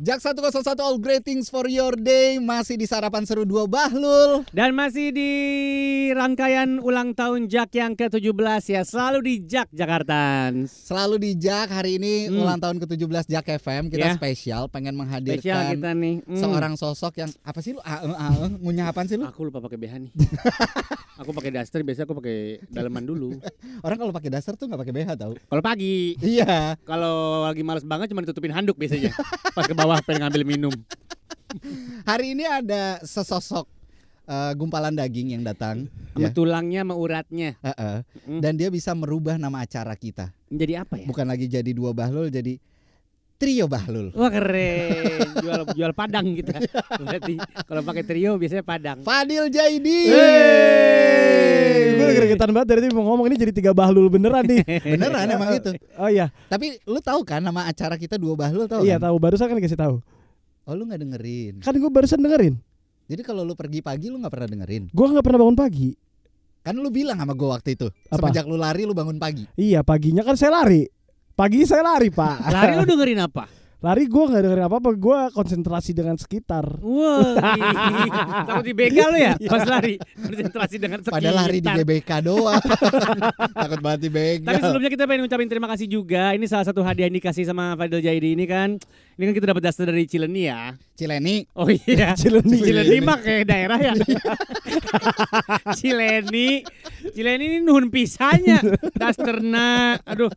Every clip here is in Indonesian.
Jak 101 all great things for your day. Masih di Sarapan Seru 2 Bahlul. Dan masih di rangkaian ulang tahun Jak yang ke-17 ya. Selalu di Jak Jakarta. Selalu di Jak. Hari ini ulang tahun ke-17 Jak FM. Kita spesial pengen menghadirkan spesial kita nih. Seorang sosok yang apa sih lu? Ngunyah apaan sih lu? Aku lupa pakai BH nih. Aku pakai daster, biasanya aku pakai daleman dulu. Orang kalau pakai daster tuh nggak pakai BH tau? Kalau pagi. Iya. Kalau lagi males banget cuma ditutupin handuk biasanya. Pas ke bawah pengen ngambil minum. Hari ini ada sesosok gumpalan daging yang datang sama tulangnya sama uratnya. Dan dia bisa merubah nama acara kita. Menjadi apa ya? Bukan lagi jadi 2 Bahlul, jadi Trio Bahlul. Wah keren. Jual Padang kita. Berarti kalau pakai trio biasanya Padang. Fadil Jaidi. Gue gregetan banget dari tadi mau ngomong ini jadi 3 Bahlul beneran nih. Beneran emang itu. Oh iya. Tapi lu tahu kan nama acara kita 2 Bahlul tahu? Iya kan? tahu, barusan kan dikasih tahu. Oh lu nggak dengerin? Kan gue barusan dengerin. Jadi kalau lu pergi pagi lu nggak pernah dengerin? Gue nggak pernah bangun pagi. Kan lu bilang sama gue waktu itu. Apa? Semenjak lu lari lu bangun pagi. Iya paginya kan saya lari. Pagi saya lari pak. Lari lu dengerin apa? Lari gue nggak dengerin apa-apa. Gue konsentrasi dengan sekitar. Wah, takut di begal lu ya pas lari. Konsentrasi dengan sekitar. Padahal lari di GBK doang. Takut banget di begal. Tapi sebelumnya kita pengen ngucapin terima kasih juga. Ini salah satu hadiah yang dikasih sama Fadil Jaidi ini kan. Ini kan kita dapat daster dari Cileni ya. Cileni. Oh iya. Cileni mah kayak daerah ya. Cileni ini nuhun pisahnya. Dasterna. Aduh,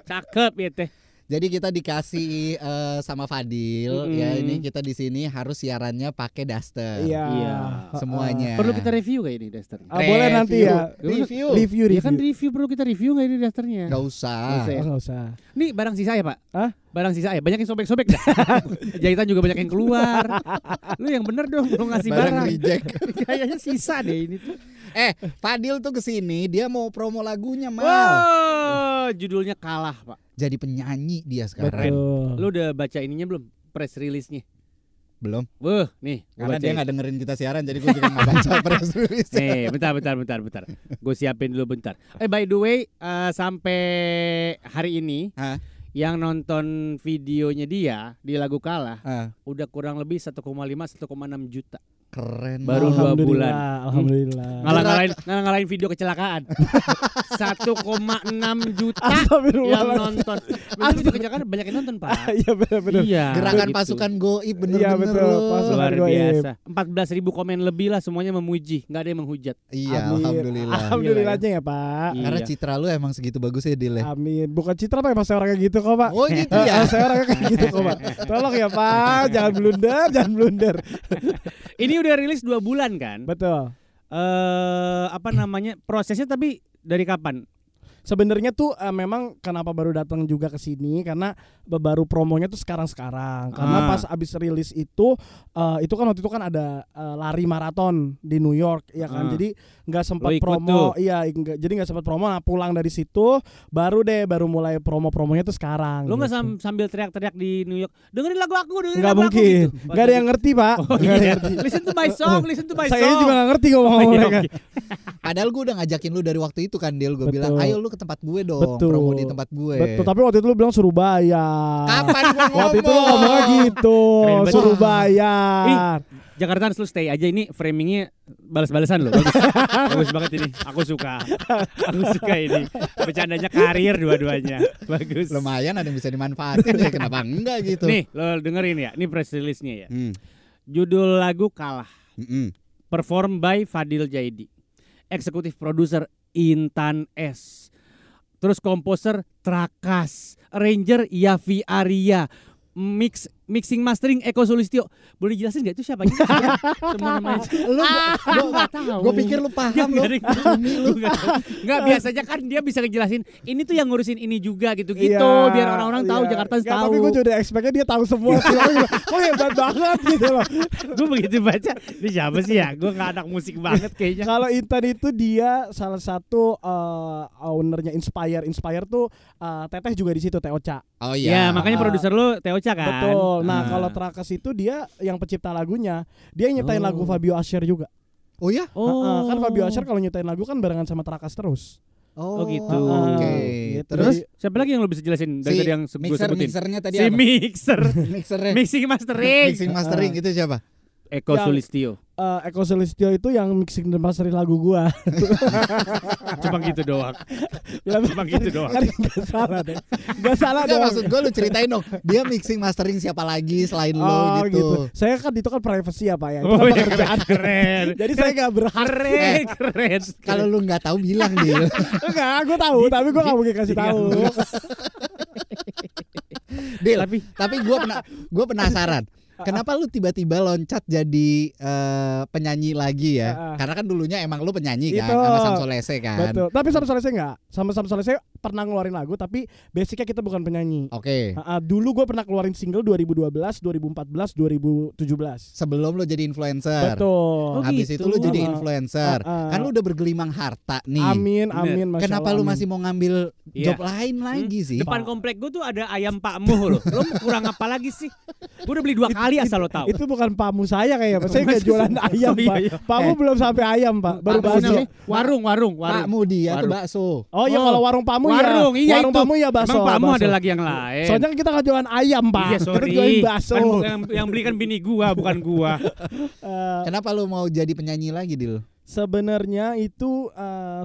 cakep ya teh. Jadi kita dikasih sama Fadil ya, ini kita di sini harus siarannya pakai daster. Iya. Semuanya. Perlu kita review kayak ini daster. Boleh nanti ya. Review. Ya kan review, perlu kita review nggak ini dasternya? Gak usah. Nggak usah. Ini barang sisa ya pak? Hah? Barang sisa ya? Banyak yang sobek-sobek dah. Jahitan juga banyak yang keluar. Lu yang bener dong, lu ngasih barang. Reject. Kayaknya sisa deh ini tuh. Fadil tuh kesini dia mau promo lagunya Mal. Wow, judulnya Kalah pak. Jadi penyanyi dia sekarang. Betul. Lu udah baca ininya belum? Press release-nya? Belum. Wah, nih. Karena dia nggak dengerin kita siaran, jadi gue juga nggak baca press release. Nih, bentar. Gue siapin dulu bentar. By the way, sampai hari ini yang nonton videonya dia di lagu Kalah udah kurang lebih 1,5 1,6 juta. Keren. Baru 2 bulan. Alhamdulillah. Ngalahin video kecelakaan. 1,6 juta yang nonton. Bener video kecelakaan banyak yang nonton pak. Iya benar. Iya. Gerakan gitu. pasukan goib bener-bener. Iya betul. Luar biasa. 14.000 komen lebih lah, semuanya memuji, nggak ada yang menghujat. Iya, alhamdulillah. Alhamdulillahnya ya pak. Karena citra lu emang segitu bagus ya Dil. Amin. Bukan citra pak, emang saya orangnya gitu kok pak. Oh gitu ya. Saya orangnya kayak gitu kok pak. Tolong ya pak, jangan blunder. Ini udah rilis 2 bulan kan? Betul. Apa namanya prosesnya, tapi dari kapan? Sebenarnya tuh memang kenapa baru datang juga ke sini karena baru promonya tuh sekarang karena pas abis rilis itu kan waktu itu kan ada lari maraton di New York ya kan, jadi nggak sempat promo tuh. Jadi nggak sempat promo. Nah, pulang dari situ baru mulai promonya tuh sekarang. Lo nggak gitu. sambil teriak-teriak di New York, dengerin lagu aku, nggak mungkin gitu. Nggak ada yang ngerti pak. Listen to my song. Saya juga nggak ngerti ngomong mereka. Padahal gue udah ngajakin lu dari waktu itu kan Dil. Gue bilang ayo lu ke tempat gue dong. Betul. Promo di tempat gue. Betul, tapi waktu itu lu bilang suruh bayar. Kapan gue ngomong? Waktu itu lu ngomongnya gitu, suruh bayar. Jakarta lu stay aja, ini framingnya balas-balasan loh. Bagus banget ini. Aku suka ini. Bercandanya karir dua-duanya. Bagus. Lumayan ada yang bisa dimanfaatin ya, kenapa enggak gitu. Nih lo dengerin ya, ini press release-nya ya. Judul lagu Kalah. Perform by Fadil Jaidi. Eksekutif produser Intan S. Terus komposer Trakas, arranger Yavi Arya, mixing mastering Eko Sulistyo. Boleh jelasin nggak itu siapa? Semua namanya. Lu nggak tahu. Gue pikir lu paham loh. Nggak, biasanya kan dia bisa ngejelasin. Ini tuh yang ngurusin ini juga gitu-gitu, biar orang-orang tahu, Jakarta tahu. Tapi gue juga expect-nya dia tahu semua. Kok hebat banget gitu loh. Gue begitu baca, ini siapa sih ya? Gue nggak anak musik banget kayaknya. Kalau Intan itu dia salah satu ownernya Inspire tuh Teteh juga di situ, Teh Ocha. Oh iya. Ya, makanya produser lu Teh Ocha kan. Betul. Nah, kalau Trakas itu dia yang pencipta lagunya. Dia yang nyiptain lagu Fabio Asher juga. Oh ya? Kan Fabio Asher kalau nyiptain lagu kan barengan sama Trakas terus. Oh gitu. Oke. Gitu. Terus Siapa lagi yang lo bisa jelasin dari tadi yang gue sebutin? mixernya tadi Si apa? mixer. Mixernya. Mixing mastering. Mixing mastering itu siapa? Eko Sulistyo. Eko Sulistyo itu yang mixing dan mastering lagu gua. Cuma gitu doang. Cuma gitu doang. Kan enggak salah deh. Enggak salah Enggak, dong. maksud gue lu ceritain dong. Dia mixing mastering siapa lagi selain lo Oh gitu. gitu. Saya kan itu kan privacy ya Pak ya. Itu Oh kan iya, pekerjaan. keren. Jadi saya enggak berhak. Keren. Kalau lu nggak tahu bilang dia. Enggak, gua tahu, tapi gua enggak mungkin kasih tahu. Dil, tapi gue penasaran. Kenapa lu tiba-tiba loncat jadi penyanyi lagi ya? Karena kan dulunya emang lu penyanyi kan Itu. sama Samsolese kan. Betul. Tapi sama Solese enggak. Sama Solese pernah ngeluarin lagu tapi basicnya kita bukan penyanyi. Oke. Dulu gue pernah keluarin single 2012, 2014, 2017. Sebelum lu jadi influencer. Betul. Oh, Habis gitu. itu lu jadi influencer. Ah. Kan lu udah bergelimang harta nih. Amin, Masya Kenapa Allah, lu amin. masih mau ngambil Iya. job lain lagi sih? Depan komplek gue tuh ada ayam Pak Muh loh. Lo kurang apa lagi sih? Gue udah beli 2 kali asal lo tahu. Itu bukan pamu saya kayaknya Pak. Saya nggak jualan ayam Oh, iya, Pak. iya. Pamu belum sampai ayam Pak. Baru Pamu bakso. namanya Warung. Pak Mudi ya tuh Warung. bakso. Oh iya, kalau warung pamu ya. Warung, iya Warung itu. pamu ya bakso. Emang Pak Muh bakso. ada lagi yang lain. Soalnya kan kita nggak jualan ayam Pak. Iya Kita sorry. jualan bakso. Kan yang beli kan bini gua bukan gua. Kenapa lu mau jadi penyanyi lagi, Dil? Sebenarnya itu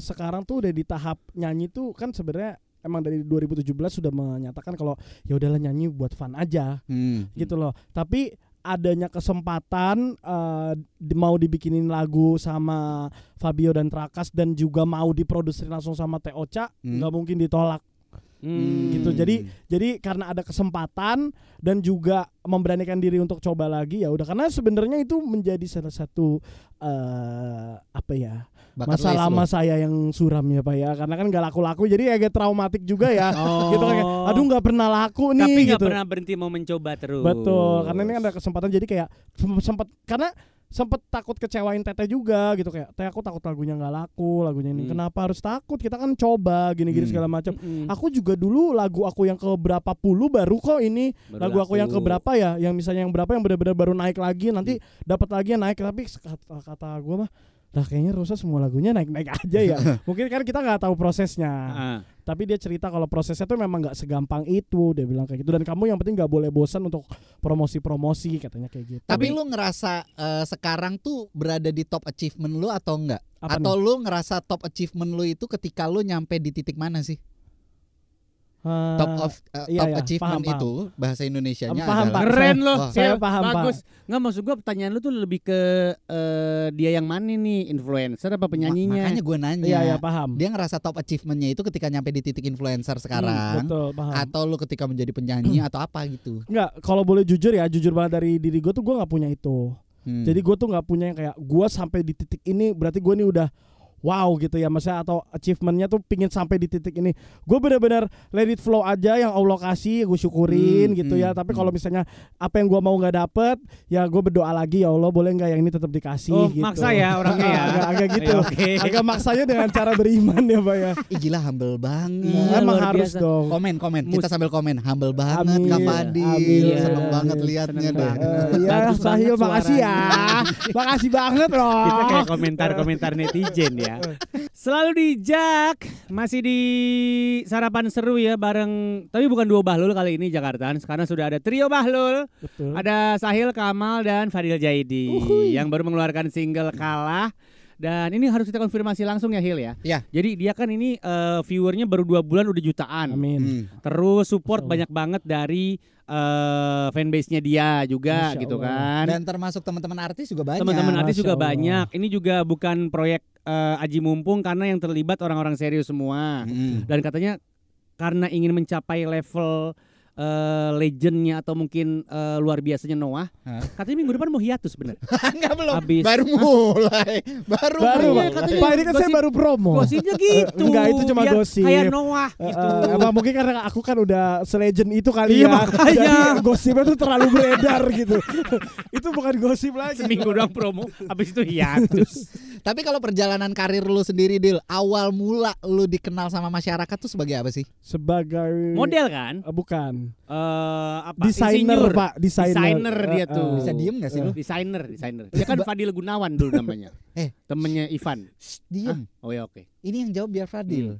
sekarang tuh udah di tahap nyanyi tuh kan sebenarnya emang dari 2017 sudah menyatakan kalau ya udahlah nyanyi buat fun aja gitu loh. Tapi adanya kesempatan mau dibikinin lagu sama Fabio dan Trakas dan juga mau diproduserin langsung sama Teh Ocha, nggak mungkin ditolak. Gitu. Jadi karena ada kesempatan dan juga memberanikan diri untuk coba lagi ya udah, karena sebenarnya itu menjadi salah satu apa ya, masa lama saya yang suram ya Pak ya, karena kan nggak laku-laku jadi agak traumatik juga ya. Gitu kan, aduh nggak pernah laku nih. Tapi nggak gitu. pernah berhenti mau mencoba terus. Betul, karena ini kan ada kesempatan jadi kayak sempet takut kecewain Teteh juga gitu, kayak Teh aku takut lagunya nggak laku, lagunya ini kenapa harus takut, kita kan coba gini-gini segala macam. Aku juga dulu lagu aku yang ke berapa puluh baru kok ini baru lagu aku yang ke berapa ya, yang misalnya yang berapa yang benar-benar baru naik lagi, nanti dapat lagi yang naik, tapi kata gue mah lah kayaknya Rosa semua lagunya naik-naik aja ya. Mungkin kan kita nggak tahu prosesnya. Tapi dia cerita kalau prosesnya tuh memang nggak segampang itu, dia bilang kayak gitu. Dan kamu yang penting nggak boleh bosan untuk promosi katanya kayak gitu. Tapi lu ngerasa sekarang tuh berada di top achievement lu atau enggak? Apa Atau lu ngerasa top achievement lu itu ketika lu nyampe di titik mana sih? Top achievement paham. itu bahasa Indonesianya Paham, adalah Pak. Keren loh. Saya Sil, paham, Pak. bagus. Nggak, maksud gue pertanyaan lu tuh lebih ke dia yang mana nih, influencer apa penyanyinya? Makanya gue nanya. Iya paham. Dia ngerasa top achievementnya itu ketika nyampe di titik influencer sekarang, Betul, paham. atau lu ketika menjadi penyanyi atau apa gitu? Enggak, kalau boleh jujur banget dari diri gue tuh gue nggak punya itu. Jadi gue tuh nggak punya yang kayak gue sampai di titik ini berarti gue nih udah wow gitu ya, maksudnya atau achievementnya tuh pingin sampai di titik ini. Gue benar-benar let it flow aja, yang Allah kasih gue syukurin gitu ya. Tapi kalau misalnya apa yang gue mau nggak dapet, ya gue berdoa lagi, ya Allah boleh nggak yang ini tetap dikasih. Oh, gitu. maksa ya orangnya ya. agak gitu. Agak maksanya dengan cara beriman ya Pak ya. Ih gila humble banget. Iya, Emang luar harus biasa. dong. Komen kita sambil komen humble banget Amin, Kak Fadil. amin. Seneng banget Seneng liatnya deh. banget. Ya Bagus Sahil, banget makasih ya. Makasih banget loh. Kita kayak komentar-komentar netizen ya. Selalu di Jak, masih di sarapan seru ya bareng, tapi bukan duo Bahlul kali ini Jakarta. Sekarang sudah ada trio Bahlul. Betul. Ada Sahil, Kamal dan Fadil Jaidi yang baru mengeluarkan single Kalah. Dan ini harus kita konfirmasi langsung ya Hil ya. Ya. Jadi dia kan ini viewernya baru 2 bulan udah jutaan. Amin. Terus support banyak banget dari fanbase-nya dia juga Masya gitu Allah. kan. Dan termasuk teman-teman artis juga banyak. Teman-teman artis Masya juga Allah. banyak. Ini juga bukan proyek Aji Mumpung karena yang terlibat orang-orang serius semua. Dan katanya karena ingin mencapai level legendnya atau mungkin luar biasanya Noah, katanya minggu depan mau hiatus bener. Enggak belum. Habis- Baru mulai. Baru Pak. mulai. Pak ini kan saya baru promo. Gosipnya gitu. Enggak, itu cuma Biar gosip. Kayak Noah gitu. Emang mungkin karena aku kan udah selegend itu kali Iya, ya. makanya. Jadi gosipnya tuh terlalu beredar gitu. Itu bukan gosip lagi. Seminggu doang promo, habis itu hiatus. Tapi kalau perjalanan karir lu sendiri Dil, awal mula lu dikenal sama masyarakat tuh sebagai apa sih? Sebagai Model kan? bukan. Apa? Desainer, Insinyur. Pak, desainer. Dia tuh. Bisa diem gak sih lu? Desainer. Dia kan Fadil Gunawan dulu namanya. Temennya Ivan. Diem. Oh ya oke. Ini yang jawab biar Fadil.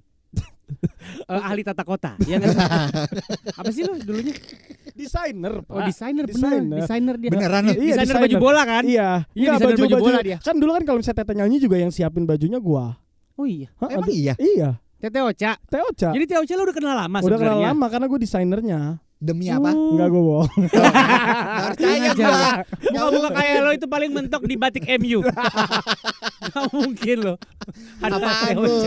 ahli tata kota. Ya nggak? Apa sih lo dulunya? Desainer, Pak. Oh desainer, bener. Desainer dia. Beneran lu? Iya, desainer baju bola kan? Iya, desainer baju bola dia. Kan dulu kan kalau misalnya Tete nyanyi juga yang siapin bajunya gua. Oh iya. Emang iya? Iya. Tete Ocha. Tete Ocha. Jadi Tete Ocha lo udah kenal lama Udah kenal sebenarnya. lama karena gue desainernya. Demi apa? Enggak, gue bohong. Percaya gua. Muka-muka kayak lo itu paling mentok di batik MU. Gak mungkin lo. Apaan lu?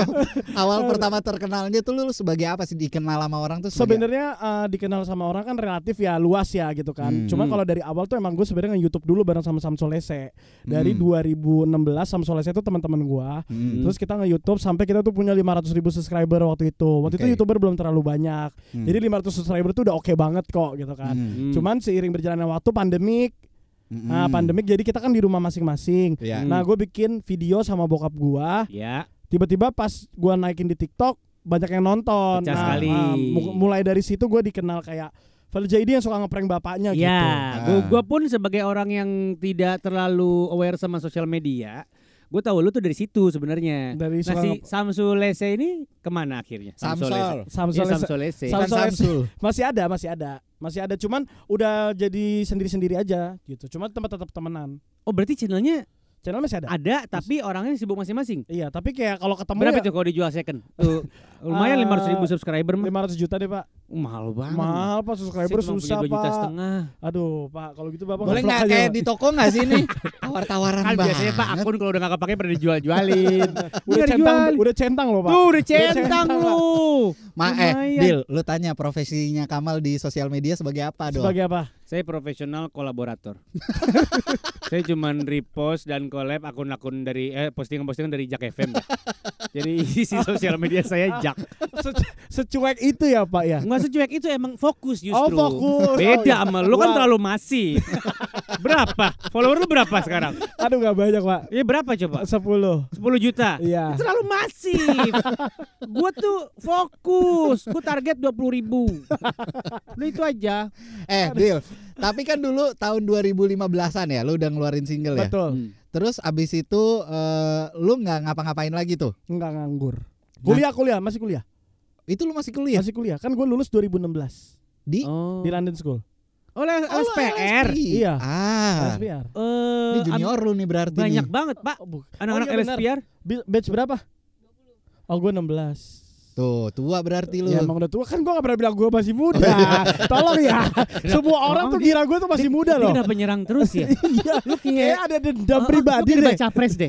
Awal pertama terkenalnya tuh lu sebagai apa sih, dikenal sama orang tuh? Sebenarnya dikenal sama orang kan relatif ya luas ya gitu kan. Cuma kalau dari awal tuh emang gue sebenarnya nge-YouTube dulu bareng sama Samsul Lese. Dari 2016 Samsul Lese itu teman-teman gua. Terus kita nge-YouTube sampai kita tuh punya 500.000 subscriber waktu itu. Waktu itu YouTuber belum terlalu banyak. Jadi 500 subscriber tuh udah oke banget kok gitu kan. Cuman seiring berjalannya waktu pandemik. Nah, pandemik jadi kita kan di rumah masing-masing. Nah, gue bikin video sama bokap gua. Tiba-tiba pas gua naikin di TikTok banyak yang nonton. Mulai dari situ gue dikenal kayak Fadil Jaidi yang suka ngeprank bapaknya gitu. Gue pun sebagai orang yang tidak terlalu aware sama sosial media, gue tahu lu tuh dari situ sebenarnya. Nah si Samsul Lese ini kemana akhirnya? Samsul Lese. Masih ada. Cuman udah jadi sendiri-sendiri aja gitu. Cuma tetap temenan. Oh berarti channel masih ada? Ada, tapi orangnya sibuk masing-masing. Iya, tapi kayak kalau ketemu berapa tuh kalau dijual second? Tuh, lumayan 500.000 subscriber mah. 500 juta deh, Pak. Mahal banget. Mahal, Pak, subscriber susah, Pak. 2,5 juta. Aduh, Pak, kalau gitu Bapak boleh enggak kayak di toko enggak sih ini? Tawar-tawaran kan banget. Biasanya Pak akun kalau udah enggak kepake pada dijual-jualin. Udah centang loh, Pak. Tuh, udah centang lu. Dil, lu tanya profesinya Kamal di sosial media sebagai apa dong? Sebagai apa? Saya profesional kolaborator. Saya cuman repost dan collab akun-akun dari postingan-postingan dari Jak FM. Jadi isi sosial media saya Jak. Secuek itu ya, Pak ya? Enggak secuek itu, emang fokus justru. Oh, fokus. Beda sama lu kan terlalu masif. Berapa? Follower lu berapa sekarang? Aduh, enggak banyak, Pak. Iya, berapa coba? 10 juta. Iya. Terlalu masif. Gua tuh fokus. Gua target 20.000. Udah itu aja. Dil, tapi kan dulu tahun 2015-an ya lu udah ngeluarin single ya? Betul. Terus abis itu lu gak ngapa-ngapain lagi tuh? Enggak, nganggur. Kuliah, masih kuliah. Itu lu masih kuliah? Masih kuliah, kan gue lulus 2016 di London School. LSPR. Iya. LSPR. Ini junior lu nih berarti. Banyak banget, Pak. Anak-anak LSPR. Batch berapa? 20. Oh, gue 16. Tuh, tua berarti lu. Ya emang udah tua, kan gue gak pernah bilang gue masih muda. Tolong ya. Semua orang tuh kira gue tuh masih muda loh. Dia kenapa nyerang terus ya? Iya. Lu kayak ada dendam pribadi deh. Baca pres deh.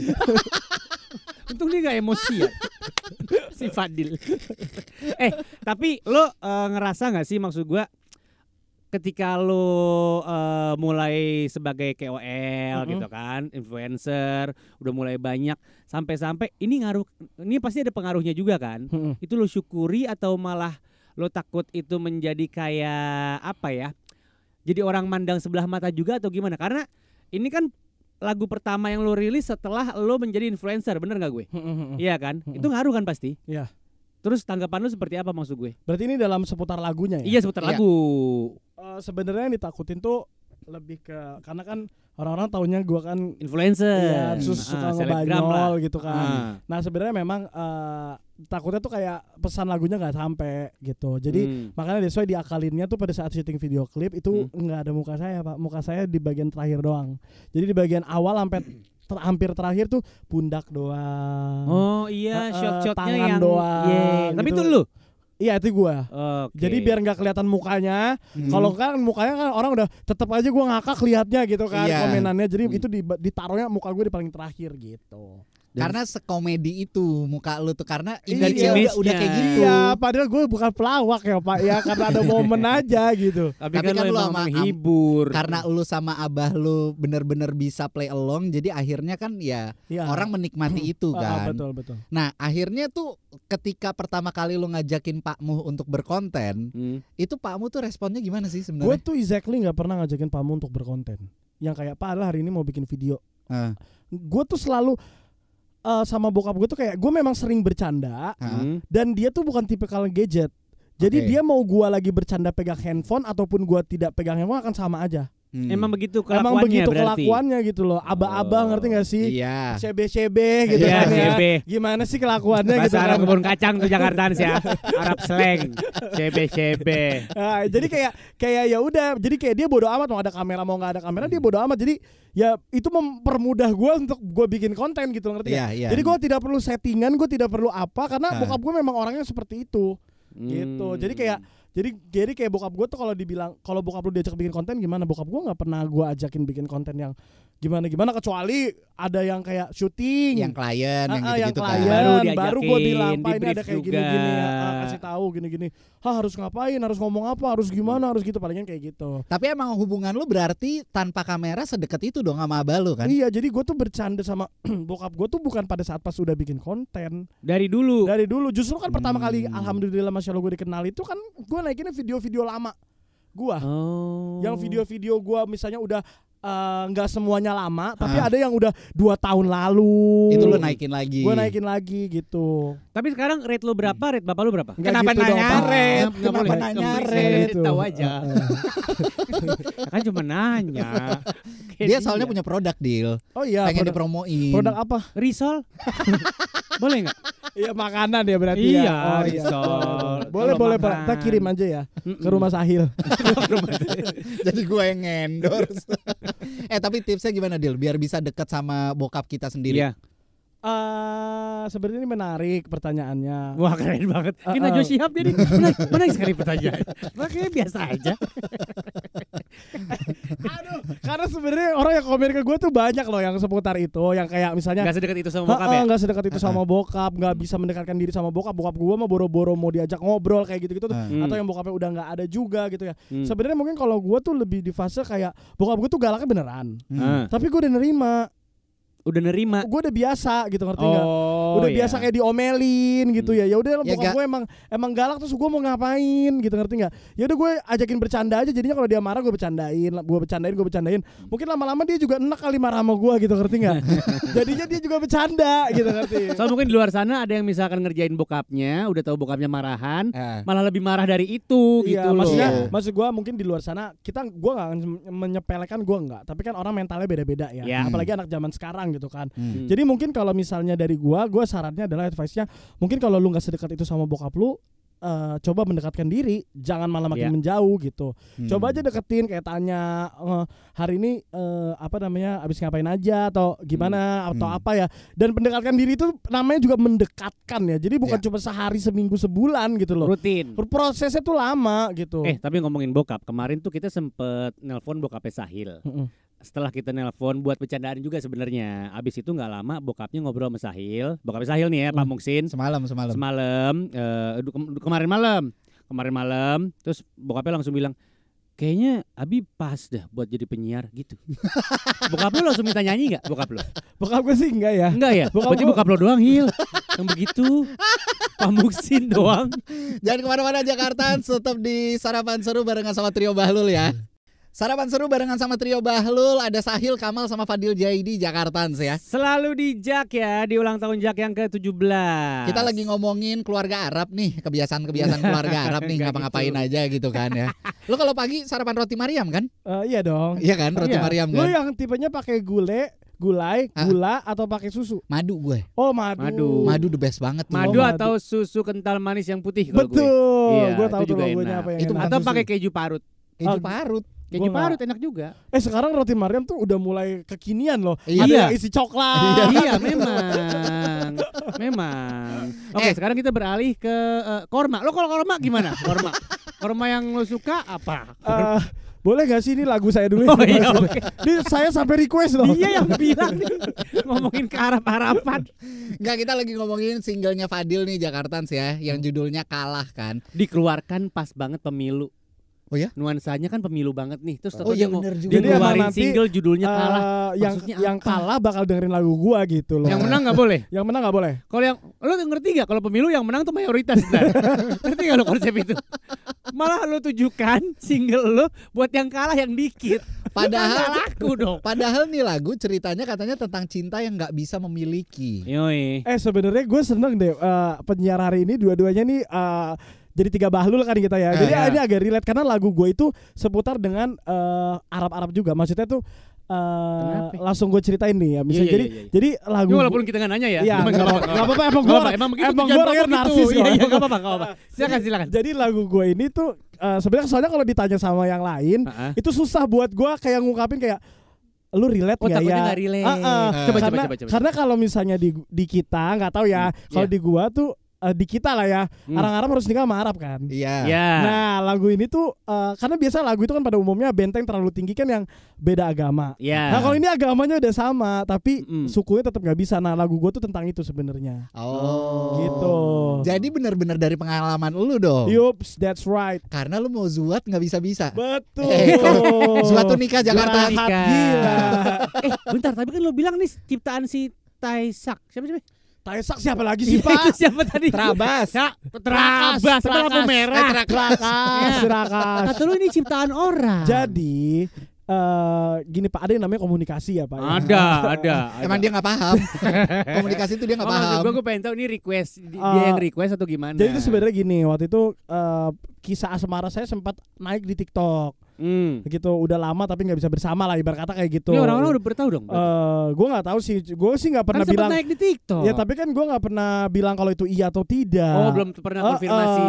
Untung dia gak emosi ya. Si Fadil. Tapi lo ngerasa gak sih, maksud gue, ketika lo mulai sebagai KOL gitu kan, influencer, udah mulai banyak, sampai-sampai ini pasti ada pengaruhnya juga kan? Itu lo syukuri atau malah lo takut itu menjadi kayak apa ya? Jadi orang mandang sebelah mata juga atau gimana? Karena ini kan lagu pertama yang lo rilis setelah lo menjadi influencer, bener gak gue? Iya kan? Itu ngaruh kan pasti? Iya. Terus tanggapan lo seperti apa maksud gue? Berarti ini dalam seputar lagunya ya? Iya, seputar lagu. Sebenarnya yang ditakutin tuh lebih ke, karena kan orang-orang taunya gue kan influencer, iya, suka ngebanyol gitu kan. Nah sebenarnya memang takutnya tuh kayak pesan lagunya nggak sampai gitu. Jadi makanya that's why diakalinnya tuh pada saat syuting video klip itu nggak ada muka saya, Pak. Muka saya di bagian terakhir doang. Jadi di bagian awal sampai hampir terakhir tuh pundak doang. Oh iya, shot-shotnya tangan yang doang. Yeah. Tapi gitu. itu lu? Iya, itu gue. Okay. Jadi biar nggak kelihatan mukanya. Kalau kan mukanya kan orang udah tetap aja gue ngakak lihatnya gitu kan komenannya. Jadi itu ditaruhnya muka gue di paling terakhir gitu. Karena sekomedi itu muka lu tuh, karena image-nya udah kayak gitu. Iya, padahal gue bukan pelawak ya, Pak ya, karena ada momen aja gitu. Tapi kan lu emang menghibur. Karena lu sama abah lu bener-bener bisa play along, jadi akhirnya kan ya orang menikmati itu kan. Betul. Nah, akhirnya tuh ketika pertama kali lu ngajakin Pak Muh untuk berkonten, itu Pak Muh tuh responnya gimana sih sebenarnya? Gue tuh exactly nggak pernah ngajakin Pak Muh untuk berkonten. Yang kayak Pak lah hari ini mau bikin video. Gue tuh selalu sama bokap gue tuh kayak gue memang sering bercanda dan dia tuh bukan tipikal gadget. Jadi dia mau gue lagi bercanda pegang handphone ataupun gue tidak pegang handphone akan sama aja. Emang begitu kelakuannya Emang begitu berarti. Kelakuannya gitu loh. Aba-aba ngerti gak sih? Iya. CB gitu Iya, kan ya. CB. Gimana sih kelakuannya Bahasa gitu Arab kan. kebun kacang tuh Jakartaan sih ya. Arab slang. CB. Nah, jadi kayak ya udah, jadi kayak dia bodo amat mau ada kamera mau nggak ada kamera dia bodo amat. Jadi ya itu mempermudah gue untuk gue bikin konten gitu ngerti ya. Jadi gue tidak perlu settingan, gue tidak perlu apa karena bokap gue memang orangnya seperti itu. Gitu. Jadi kayak bokap gue tuh kalau bokap lu diajak bikin konten gimana, bokap gue nggak pernah gue ajakin bikin konten yang gimana kecuali ada yang kayak syuting yang klien yang gitu-gitu yang kan. baru gue bilang Pak ini ada kayak juga. gini kasih tahu gini harus ngapain, harus ngomong apa, harus gimana, harus gitu, palingan kayak gitu. Tapi emang hubungan lu berarti tanpa kamera sedekat itu dong sama abah lu kan? Iya, jadi gue tuh bercanda sama bokap gue tuh bukan pada saat pas udah bikin konten. Dari dulu. Justru kan pertama kali alhamdulillah masya Allah gue dikenal itu kan gue naikinnya video-video lama gue. Yang video-video gue misalnya udah nggak semuanya lama, tapi ada yang udah 2 tahun lalu. Itu lo naikin lagi. Gue naikin lagi gitu. Tapi sekarang rate lo berapa? Rate bapak lo berapa? Kenapa gitu nanya rate? Kenapa nanya rate? Tahu aja. Kan cuma nanya. Dia soalnya punya produk deal. Oh iya. Pengen dipromoin. Produk apa? Risol. Boleh nggak? Iya makanan ya berarti iya, ya. Oh, risol. Boleh Pak. Kita kirim aja ya ke rumah Sahil. Jadi gue yang endorse. Tapi tipsnya gimana Dil biar bisa dekat sama bokap kita sendiri? Iya. Sebenarnya ini menarik pertanyaannya. Wah keren banget. Ini Najwa Shihab jadi menarik sekali pertanyaan. Makanya biasa aja. Aduh, karena sebenarnya orang yang komen ke gue tuh banyak loh yang seputar itu, yang kayak misalnya Gak sedekat itu sama bokap ya? Gak sedekat itu sama bokap, gak bisa mendekatkan diri sama bokap. Bokap gue mah boro-boro mau diajak ngobrol kayak gitu-gitu tuh. Atau yang bokapnya udah gak ada juga gitu ya. Sebenarnya mungkin kalau gue tuh lebih di fase kayak bokap gue tuh galaknya beneran. Tapi gue udah nerima. Gue udah biasa gitu, ngerti nggak? Udah biasa kayak diomelin gitu ya. Ya udah bokap gue emang galak, terus gue mau ngapain gitu, ngerti nggak? Ya udah gue ajakin bercanda aja. Jadinya kalau dia marah gue bercandain. Mungkin lama-lama dia juga enak kali marah sama gue gitu, ngerti nggak? Jadinya dia juga bercanda gitu, ngerti? So mungkin di luar sana ada yang misalkan ngerjain bokapnya, udah tahu bokapnya marahan, malah lebih marah dari itu gitu loh. Maksud gue mungkin di luar sana gue nggak menyepelekan, gue nggak. Tapi kan orang mentalnya beda-beda ya. Apalagi anak zaman sekarang gitu kan. Jadi mungkin kalau misalnya dari gua syaratnya adalah advice-nya mungkin kalau lu nggak sedekat itu sama bokap lu, coba mendekatkan diri, jangan malah makin menjauh gitu. Coba aja deketin, kayak tanya hari ini abis ngapain aja atau gimana atau apa ya. Dan mendekatkan diri itu namanya juga mendekatkan ya. Jadi bukan cuma sehari, seminggu, sebulan gitu loh. Rutin. Prosesnya tuh lama gitu. Tapi ngomongin bokap, kemarin tuh kita sempet nelpon bokapnya Sahil. Setelah kita nelpon buat bercandaan juga sebenarnya. Abis itu nggak lama bokapnya ngobrol sama Sahil. Bokapnya Sahil nih ya, Pak Muksin. Semalam. Kemarin malam. Terus bokapnya langsung bilang, kayaknya Abi pas dah buat jadi penyiar gitu. Bokap lu langsung minta nyanyi nggak? Bokap lu? Bokap gue sih enggak ya. Enggak ya? Berarti bokap lu doang Hil yang begitu. Pak Muksin doang. Jangan kemana-mana Jakarta, tetap di Sarapan Seru barengan sama Trio Bahlul ya. Sarapan Seru barengan sama Trio Bahlul, ada Sahil, Kamal sama Fadil Jaidi Jakartans ya. Selalu di Jak ya, di ulang tahun Jak yang ke-17. Kita lagi ngomongin keluarga Arab nih, kebiasaan keluarga Arab nih, ngapa-ngapain aja gitu kan ya. Lu kalau pagi sarapan roti Mariam kan? Iya dong. Iya kan, roti Mariam kan. Lu yang tipenya pakai gulai, gula atau pakai susu? Madu gue. Oh, madu the best banget tuh. Madu atau susu kental manis yang putih kalau betul. Gue. Iya, gue tahu tuh logonya apa yang itu atau pakai keju parut. Keju parut enak juga. Sekarang roti Mariam tuh udah mulai kekinian loh. Iya. Ada yang isi coklat. Iya, memang. Oke, sekarang kita beralih ke korma. Lo kalau korma gimana? Korma yang lo suka apa? Boleh gak sih ini lagu saya dulu? Oh iya, oke. Ini saya sampai request loh. Dia yang bilang nih ngomongin ke harapan. Enggak, kita lagi ngomongin singlenya Fadil nih Jakartans ya, yang judulnya Kalah kan. Dikeluarkan pas banget pemilu. Oh ya? Nuansanya kan pemilu banget nih. Terus dia ngeluarin single judulnya Kalah. Yang kalah bakal dengerin lagu gua gitu loh. Yang menang enggak boleh. Yang menang enggak boleh. Kalau yang lo ngerti enggak kalau pemilu yang menang tuh mayoritas. Ngerti enggak lo konsep itu? Malah lo tujukan single lo buat yang kalah yang dikit. Padahal laku dong. Padahal nih lagu ceritanya katanya tentang cinta yang nggak bisa memiliki. Yoi. Sebenarnya gue seneng deh penyiar hari ini dua-duanya nih jadi 3 Bahlul kan kita ya. Jadi Iya. ini agak relate karena lagu gue itu seputar dengan Arab-Arab juga. Maksudnya tuh langsung gue ceritain nih ya. Misalnya jadi lagu Ini walaupun kita nggak nanya ya. Iya, Cuman nggak apa-apa. Emang gue orangnya narsis kok. Iya, enggak apa-apa. Silakan. Jadi lagu gue ini tuh sebenarnya soalnya kalau ditanya sama yang lain itu susah buat gue kayak ngungkapin kayak lu relate nggak ya? Takutnya nggak relate. Coba. Karena kalau misalnya di kita nggak tahu ya. Kalau di gua tuh di kita lah ya, orang Arab harus nikah sama Arab kan. Iya. Nah lagu ini tuh karena biasa lagu itu kan pada umumnya benteng terlalu tinggi kan yang beda agama. Nah kalau ini agamanya udah sama tapi sukunya tetap nggak bisa. Nah lagu gua tuh tentang itu sebenarnya. Oh. Gitu. Jadi benar-benar dari pengalaman lu dong. Yups, that's right. Karena lu mau zuat nggak bisa-bisa. Betul. Suatu nikah Jakarta. Gila. Bentar, tapi kan lo bilang nih ciptaan si Taisak. Siapa? Taisak siapa lagi sih Pak? Siapa tadi? Trabas. Trabas. Lampu merah. Trakas. Kata lu ini ciptaan orang. Jadi gini Pak, ada yang namanya komunikasi ya Pak. Ada. Emang dia nggak paham. Komunikasi itu dia nggak paham. Gue pengen tahu ini request dia yang request atau gimana. Jadi itu sebenarnya gini, waktu itu kisah asmara saya sempat naik di TikTok. Gitu udah lama tapi nggak bisa bersama lah ibarat kata kayak gitu. Ini orang-orang udah bertahu dong. Gue nggak tahu sih, gue sih nggak pernah bilang. Naik di TikTok. Ya tapi kan gue nggak pernah bilang kalau itu iya atau tidak. Oh belum pernah konfirmasi.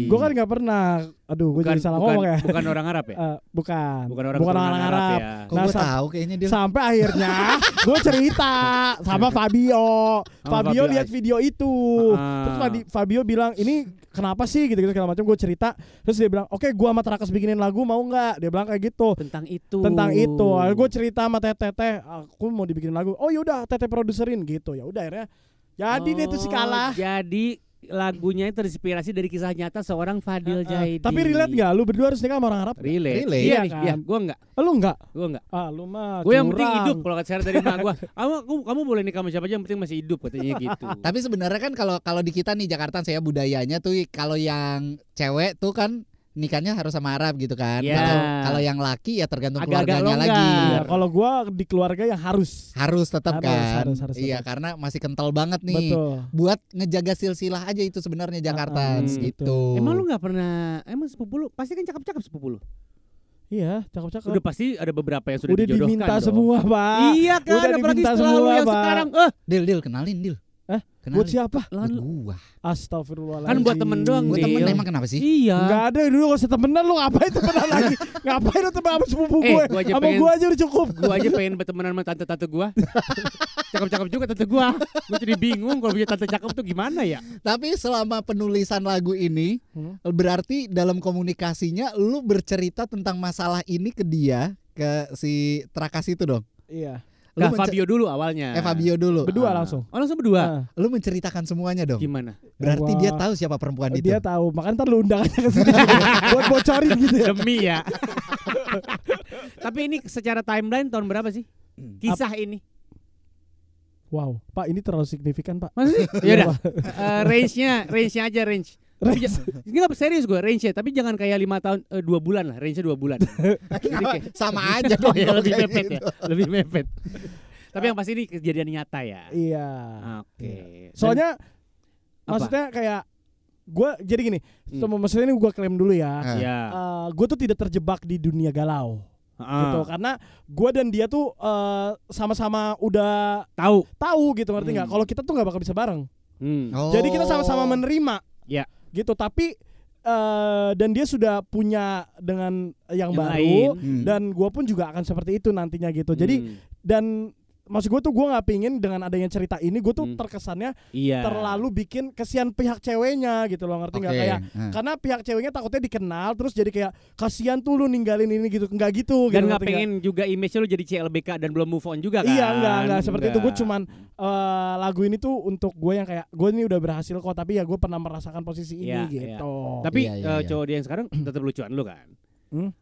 Gue kan nggak pernah. Aduh gue jadi salah ngomong ya. Bukan orang Arab ya? Bukan orang Arab. Ya. Kok gue tahu kayaknya dia. Sampai akhirnya gue cerita sama Fabio. Fabio lihat video itu. Terus Fabio bilang ini kenapa sih gitu segala macam. Gue cerita. Terus dia bilang oke, gue sama Trakas bikinin lagu mau nggak? Dia bilang kayak gitu. Tentang itu. Gue cerita sama Teteh, aku mau dibikinin lagu. Oh yaudah Teteh produserin gitu. Ya udah akhirnya. Jadi dia tuh si kalah. Jadi lagunya itu terinspirasi dari kisah nyata seorang Fadil Jaidi. Tapi relate gak? Lu berdua harus nikah sama orang Arab? Relate. Iya nih. kan? Iya, gue enggak. Lu enggak? Gue enggak. Lu mah gue yang penting hidup. Kalau kata saya dari emak gue, kamu boleh nikah sama siapa aja, yang penting masih hidup katanya gitu. Tapi sebenarnya kan kalau di kita nih Jakarta saya budayanya tuh kalau yang cewek tuh kan nikahnya harus sama Arab gitu kan. Kalau yang laki ya tergantung keluarganya lagi. Ya, kalau gua di keluarga yang harus tetap kan. Harus iya, tetap. karena masih kental banget nih. Betul. Buat ngejaga silsilah aja itu sebenarnya Jakarta gitu. Emang lu nggak pernah sepupu lu pasti kan cakep-cakep sepupu lu. Iya, cakep-cakep. Udah pasti ada beberapa yang sudah udah dijodohkan. Diminta dong. semua, Pak. Iya kan, udah apalagi diminta setelah semua, lu yang Pak. sekarang. Dil, kenalin Dil. Buat siapa? Buat gua. Astagfirullahaladzim. Kan buat temen doang. Buat temen emang kenapa sih? Iya. Enggak ada dulu, gak usah temenan lu, ngapain temenan lagi? Ngapain lu temenan sama sepupu gue? Sama gue aja udah cukup. Gue aja pengen bertemenan sama tante-tante gue. Cakep-cakep juga tante gue. Gue jadi bingung kalau punya tante cakep tuh gimana ya. Tapi selama penulisan lagu ini berarti dalam komunikasinya lu bercerita tentang masalah ini ke dia, ke si Trakas itu dong. Iya. Fabio dulu awalnya. Fabio dulu. Berdua langsung. Oh langsung berdua. Lu menceritakan semuanya dong. Gimana? Berarti dia tahu siapa perempuan itu. Dia tahu, makanya ntar lu undang aja ke sini buat bocorin gitu ya. Demi ya. Tapi ini secara timeline tahun berapa sih? Kisah ini. Wow, Pak ini terlalu signifikan Pak. Masa sih? Ya udah. Range-nya aja. Ini gak serius gue range-nya, tapi jangan kayak 5 tahun 2 bulan lah, range-nya 2 bulan. Sama aja dong. Lebih mepet ya. Lebih mepet. Tapi yang pasti ini kejadian nyata ya. Iya. Oke. Soalnya maksudnya kayak gue jadi gini, maksudnya ini gue klaim dulu ya. Gue tuh tidak terjebak di dunia galau. Gitu karena gue dan dia tuh sama-sama udah tahu gitu, ngerti nggak? Kalau kita tuh nggak bakal bisa bareng. Jadi kita sama-sama menerima. Ya. Gitu tapi dan dia sudah punya dengan yang baru lain. Dan gue pun juga akan seperti itu nantinya gitu. Jadi dan maksud gue tuh gue nggak pingin dengan adanya cerita ini gue tuh terkesannya terlalu bikin kesian pihak ceweknya gitu loh, ngerti nggak? Kayak karena pihak ceweknya takutnya dikenal terus jadi kayak kasihan tuh lu ninggalin ini gitu, nggak gitu. Dan nggak pengen juga image lu jadi CLBK dan belum move on juga kan? Iya nggak seperti itu. Gue cuman lagu ini tuh untuk gue yang kayak gue ini udah berhasil kok, tapi ya gue pernah merasakan posisi ini gitu. Tapi cowok dia yang sekarang tetap lucuan lu kan?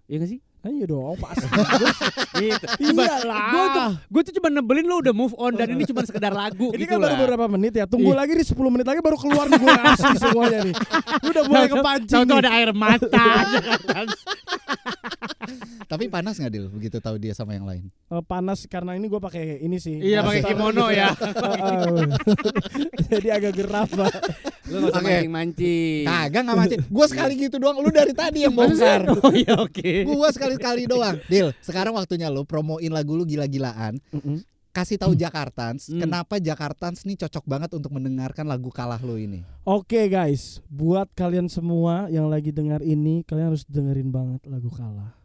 Iya nggak sih? Iya dong, pasti. Gitu. Iyalah. Gue tuh cuma nebelin lu udah move on dan ini cuma sekedar lagu. Ini gitu kan baru beberapa menit ya. Tunggu lagi nih 10 menit lagi baru keluar nih gue asli semuanya nih. Udah mulai kepancing. Tahu ada air mata. Tapi panas nggak Dil begitu tahu dia sama yang lain? Panas karena ini gue pakai ini sih. Iya pakai kimono ya. Jadi agak geram Pak. Lu enggak usah Oke. mancing-mancing. Kagak nggak mancing. Gue sekali gitu doang. Lu dari tadi yang bongkar. Oh iya oke. Gue sekali-kali doang. Deal. Sekarang waktunya lu promoin lagu lu gila-gilaan. Kasih tahu Jakartans, kenapa Jakartans nih cocok banget untuk mendengarkan lagu Kalah lu ini. Oke guys, buat kalian semua yang lagi dengar ini, kalian harus dengerin banget lagu Kalah.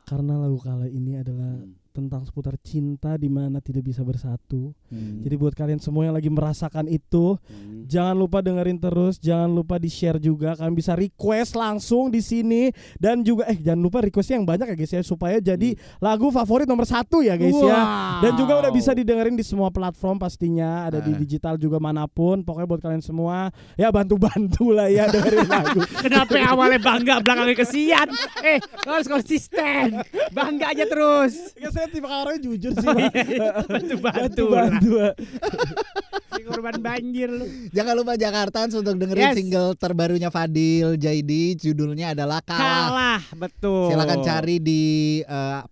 Karena lagu Kalah ini adalah tentang seputar cinta di mana tidak bisa bersatu. Jadi buat kalian semua yang lagi merasakan itu, jangan lupa dengerin terus, jangan lupa di-share juga. Kalian bisa request langsung di sini dan juga jangan lupa requestnya yang banyak ya guys ya, supaya jadi lagu favorit nomor 1 ya guys ya. Dan juga udah bisa didengerin di semua platform pastinya, ada di digital juga manapun. Pokoknya buat kalian semua ya bantu-bantu lah ya dengerin lagu. Kenapa awalnya bangga belakangnya kesian? Lo harus konsisten. Bangga aja terus. Ya saya tipe orangnya jujur sih. Bantu-bantu. Si korban banjir lu. Jangan lupa Jakartans untuk dengerin single terbarunya Fadil Jaidi, judulnya adalah Kalah. Betul. Silakan cari di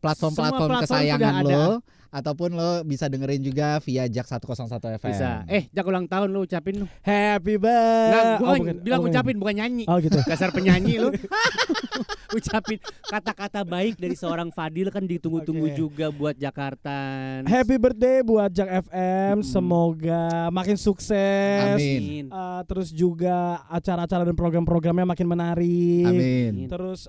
platform-platform Semua platform kesayangan sudah ada. lo. Ataupun lo bisa dengerin juga via Jak 101 FM. Bisa. Jak ulang tahun lu ucapin lu. Happy Nah, birthday. gua bilang ucapin bukan nyanyi. Oh gitu. Dasar penyanyi lu. Ucapin kata-kata baik dari seorang Fadil kan ditunggu-tunggu juga buat Jakarta. Happy birthday buat Jak FM. Semoga makin sukses. Amin. Terus juga acara-acara dan program-programnya makin menarik. Amin. Terus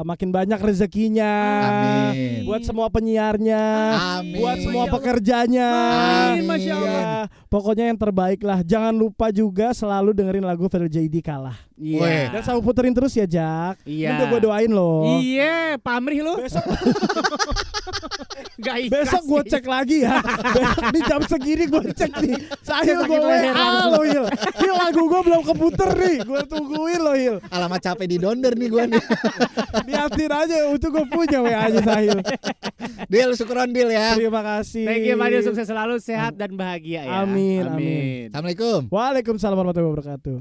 makin banyak rezekinya. Amin. Buat semua penyiarnya. Amin. Buat semua pekerjanya. Amin. Masya Allah. Ya, pokoknya yang terbaik lah. Jangan lupa juga selalu dengerin lagu Fadil Jaidi Kalah. Iya. Dan selalu puterin terus ya Jak. Iya. Udah gue doain loh. Iya, pamrih lu. Besok Gak ikhlas. Besok gue cek lagi ya. Besok di jam segini gue cek nih. Sahil gue WA lo Hil. Hil lagu gue belum keputer nih. Gue tungguin lo Hil. Alamat capek di donder nih gue nih. Liatin aja untuk gue punya WA aja Sahil. Deal, syukuran Deal ya. Terima kasih. Thank you Fadil, sukses selalu, sehat dan bahagia ya. Amin, amin. Assalamualaikum. Waalaikumsalam warahmatullahi wabarakatuh.